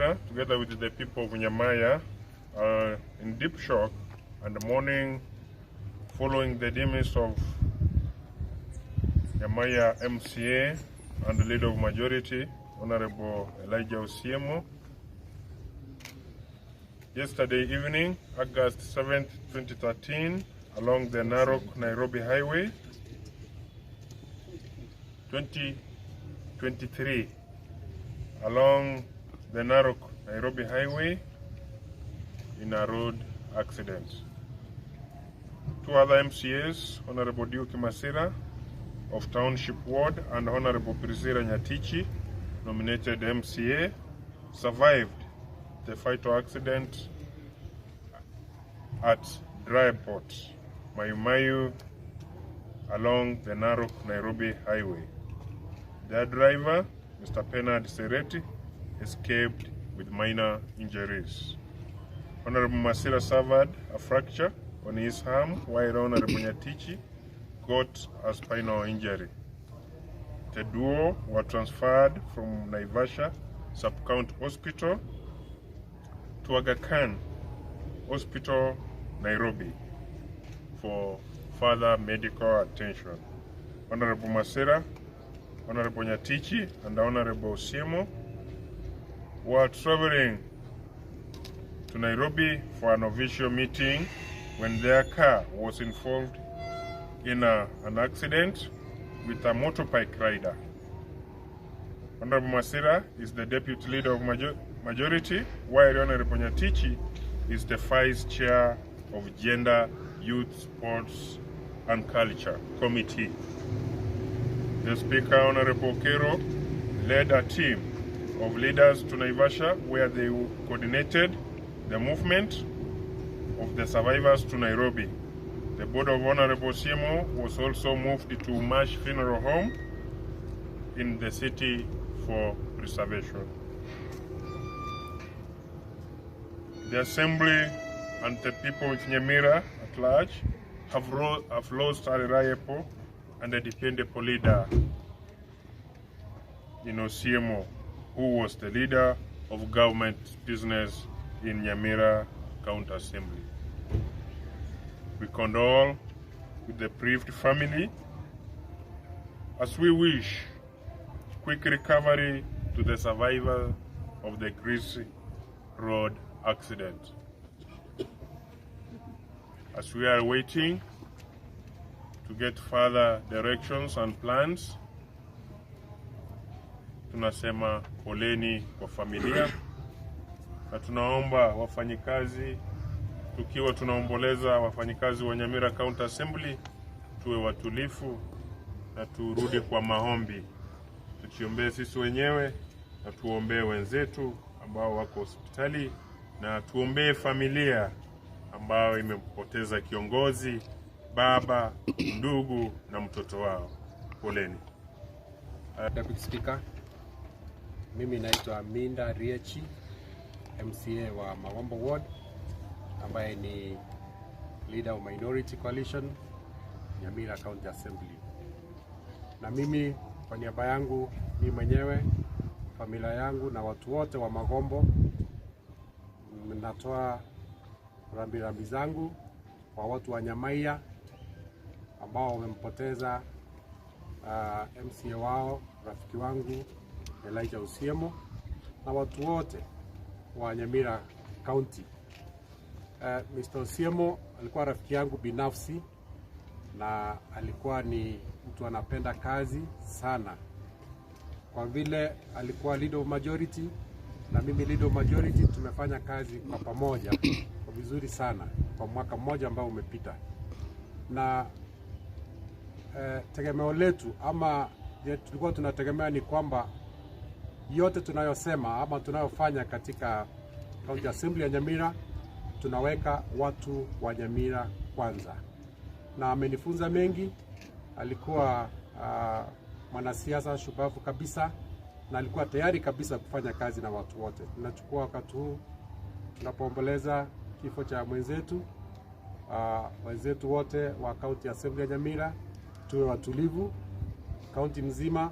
Nyamira, together with the people of Nyamira, are in deep shock and mourning following the demise of Nyamira MCA and the Leader of Majority, Honorable Elijah Osiemo. Yesterday evening, August 7th, 2013, along the Narok-Nairobi Highway, 2023, along the Narok-Nairobi Highway, in a road accident. Two other MCAs, Honorable Duke Masira of Township Ward and Honorable Priscilla Nyatichi, nominated MCA, survived the fatal accident at Dry Port, Mayu along the Narok-Nairobi Highway. Their driver, Mr. Penard Sereti, escaped with minor injuries. Honorable Masira suffered a fracture on his arm, while Honorable Nyatichi got a spinal injury. The duo were transferred from Naivasha Sub-County Hospital to Aga Khan Hospital, Nairobi, for further medical attention. Honorable Masira, Honorable Nyatichi, and Honorable Osiemo were traveling to Nairobi for an official meeting when their car was involved in an accident with a motorbike rider. Honorable Masira is the Deputy Leader of Majority, while Honorable Nyatichi is the Vice Chair of Gender, Youth, Sports and Culture Committee. The Speaker, Honorable Kero, led a team of leaders to Naivasha where they coordinated the movement of the survivors to Nairobi. The board of Honorable Osiemo was also moved to Marsh Funeral Home in the city for preservation. The Assembly and the people of Nyamira at large have lost a reliable and a dependable leader in Osiemo, who was the leader of government business in Nyamira County Assembly. We condole with the bereaved family as we wish quick recovery to the survivor of the Greasy Road accident. As we are waiting to get further directions and plans, tunasema poleni kwa familia na tunaomba wafanyikazi, tukiwa tunaomboleza wafanyikazi wa Nyamira County Assembly, tuwe watulifu na turudi kwa maombi. Tukiombee sisi wenyewe na tuombee wenzetu ambao wako hospitali na tuombee familia ambao imepoteza kiongozi, baba, ndugu na mtoto wao. Poleni. Deputy Speaker, mimi naitwa Minda Riechi, MCA wa Magombo Ward, ambaye ni Leader of Minority Coalition, Nyamira County Assembly. Na mimi kwa niaba yangu, mimi mwenyewe, familia yangu na watu wote wa Magombo, natoa rambirambi zangu kwa watu wa Nyamira ambao wamempoteza MCA wao, rafiki wangu Elijah Osiemo, na watu wote wa Nyamira County. Mr. Osiemo alikuwa rafiki yangu binafsi na alikuwa ni mtu anapenda kazi sana. Kwa vile alikuwa Leader of Majority na mimi Leader of Majority, tumefanya kazi kwa pamoja kwa vizuri sana kwa mwaka mmoja ambao umepita. Na tegemeo letu ama tulikuwa tunategemea ni kwamba yote tunayosema ama tunayofanya katika County Assembly ya Nyamira, tunaweka watu wa Nyamira kwanza. Na amenifunza mengi. Alikuwa mwanasiasa shupavu kabisa na alikuwa tayari kabisa kufanya kazi na watu wote. Tunachukua wakati huu tunapoomboleza kifo cha mwenzetu, wenzetu wote wa County Assembly ya Nyamira, tuwe watulivu. County mzima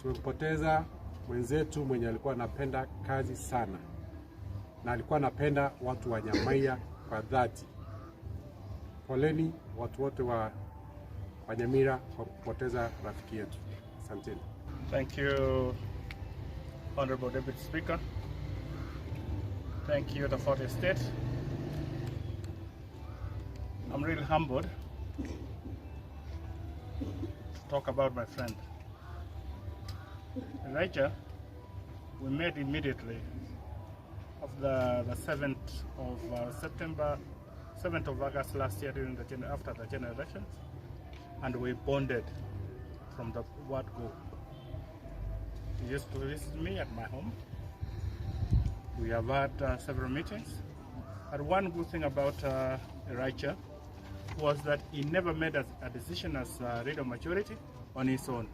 tumepoteza mwenzetu mwenye alikuwa anapenda kazi sana na alikuwa anapenda watu wa Nyamira kwa dhati. Poleni watu wote wa Nyamira kwa kupoteza rafiki yetu. Asanteni. Thank you, Honorable Deputy Speaker. Thank you, the 40th State. I'm really humbled to talk about my friend. Elijah, we met immediately of the 7th of September, 7th of August last year after the general elections, and we bonded from the word go. He used to visit me at my home. We have had several meetings, but one good thing about Elijah was that he never made a decision as leader majority on his own.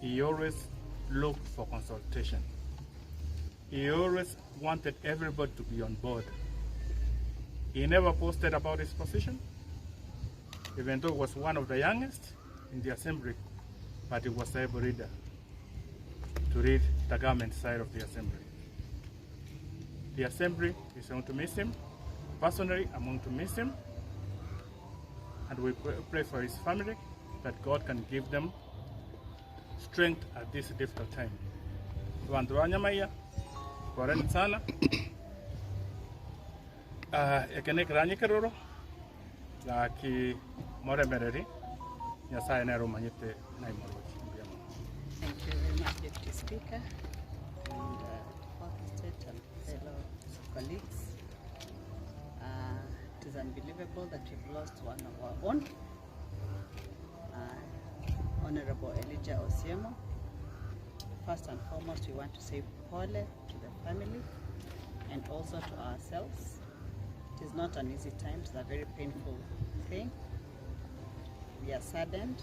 He always looked for consultation. He always wanted everybody to be on board. He never posted about his position, even though he was one of the youngest in the assembly, but he was able leader to lead the government side of the assembly. The assembly is going to miss him. Personally, I'm going to miss him. And we pray for his family that God can give them strength at this difficult time. Wandu wa Nyamira, poreni sana. Ekene kiranyi kiruru, ki more mereri, Nyasaye nero manyite na imoroji. Thank you very much, Deputy Speaker, and Fourth State and fellow colleagues. It is unbelievable that we've lost one of our own, Honorable Elijah Osiemo. First and foremost, we want to say pole to the family and also to ourselves. It is not an easy time, it's a very painful thing. We are saddened,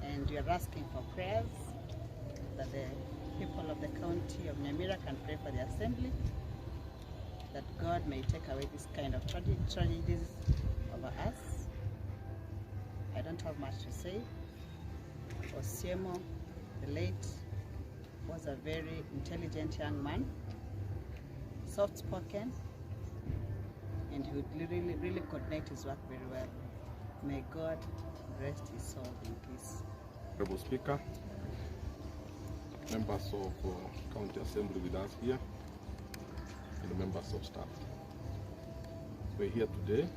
and we are asking for prayers that the people of the county of Nyamira can pray for the assembly, that God may take away this kind of tragedies over us. I don't have much to say. Osiemo, the late, was a very intelligent young man, soft-spoken, and he would really coordinate his work very well. May God rest his soul in peace. Honorable Speaker, members of County Assembly with us here, and members of staff. We're here today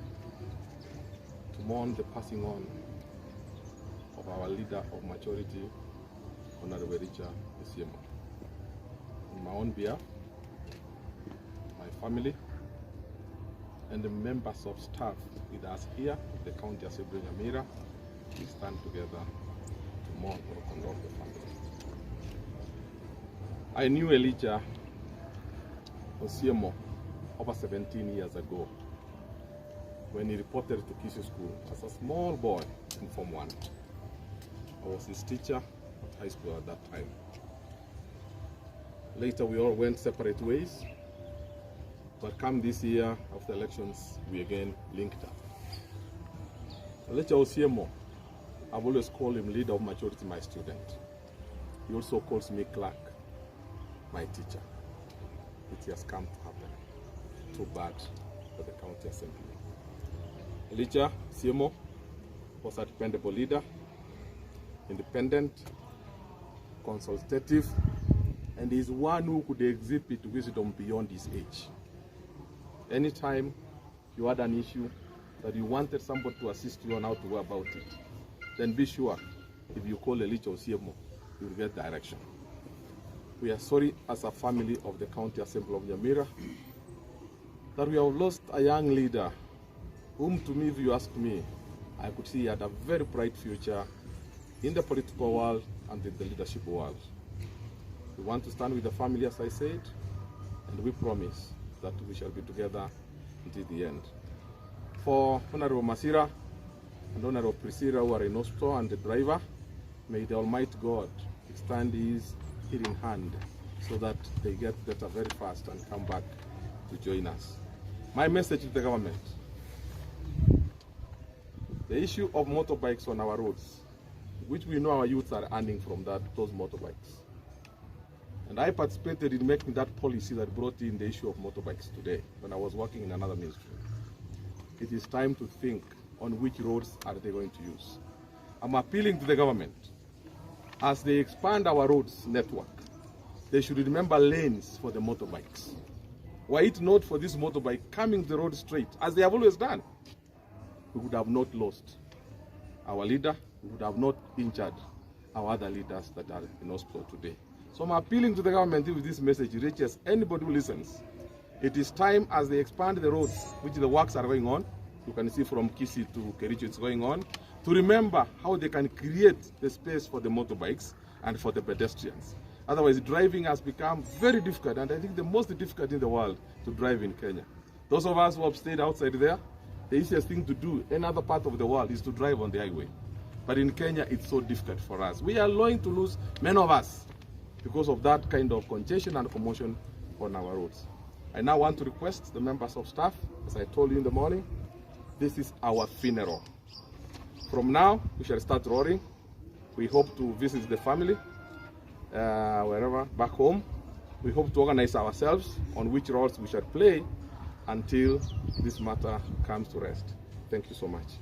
to mourn the passing on of our leader of majority, Honorable Elijah Osiemo. On my own behalf, my family, and the members of staff with us here at the County Assembly Nyamira, we stand together to mourn or condole the family. I knew Elijah Osiemo over 17 years ago when he reported to Kisu School as a small boy in Form 1. I was his teacher at high school at that time. Later we all went separate ways, but come this year after elections we again linked up. Elijah Osiemo, I've always called him leader of majority, my student. He also calls me clerk, my teacher. It has come to happen. Too bad for the county assembly. Elijah Osiemo was a dependable leader, independent, consultative, and is one who could exhibit wisdom beyond his age. Anytime you had an issue that you wanted somebody to assist you on how to go about it, then be sure if you call Elijah Osiemo, you will get direction. We are sorry as a family of the County Assembly of Nyamira that we have lost a young leader whom, to me, if you ask me, I could see he had a very bright future in the political world and in the leadership world. We want to stand with the family, as I said, and we promise that we shall be together until the end. For Honorable Masira and Honorable Priscilla, who are in hospital, and the driver, may the Almighty God extend his healing hand so that they get better very fast and come back to join us. My message to the government: the issue of motorbikes on our roads, which we know our youths are earning from those motorbikes. And I participated in making that policy that brought in the issue of motorbikes today when I was working in another ministry. It is time to think on which roads are they going to use. I'm appealing to the government, as they expand our roads network, they should remember lanes for the motorbikes. Were it not for this motorbike coming the road straight, as they have always done, we would have not lost our leader, we would have not injured our other leaders that are in hospital today. So I'm appealing to the government, if this message reaches anybody who listens, it is time, as they expand the roads, which the works are going on, you can see from Kisii to Kericho it's going on, to remember how they can create the space for the motorbikes and for the pedestrians. Otherwise, driving has become very difficult, and I think the most difficult in the world to drive in Kenya. Those of us who have stayed outside there, the easiest thing to do in other part of the world is to drive on the highway. But in Kenya, it's so difficult for us. We are going to lose many of us because of that kind of congestion and commotion on our roads. I now want to request the members of staff, as I told you in the morning, this is our funeral. From now, we shall start roaring. We hope to visit the family, wherever, back home. We hope to organize ourselves on which roles we shall play until this matter comes to rest. Thank you so much.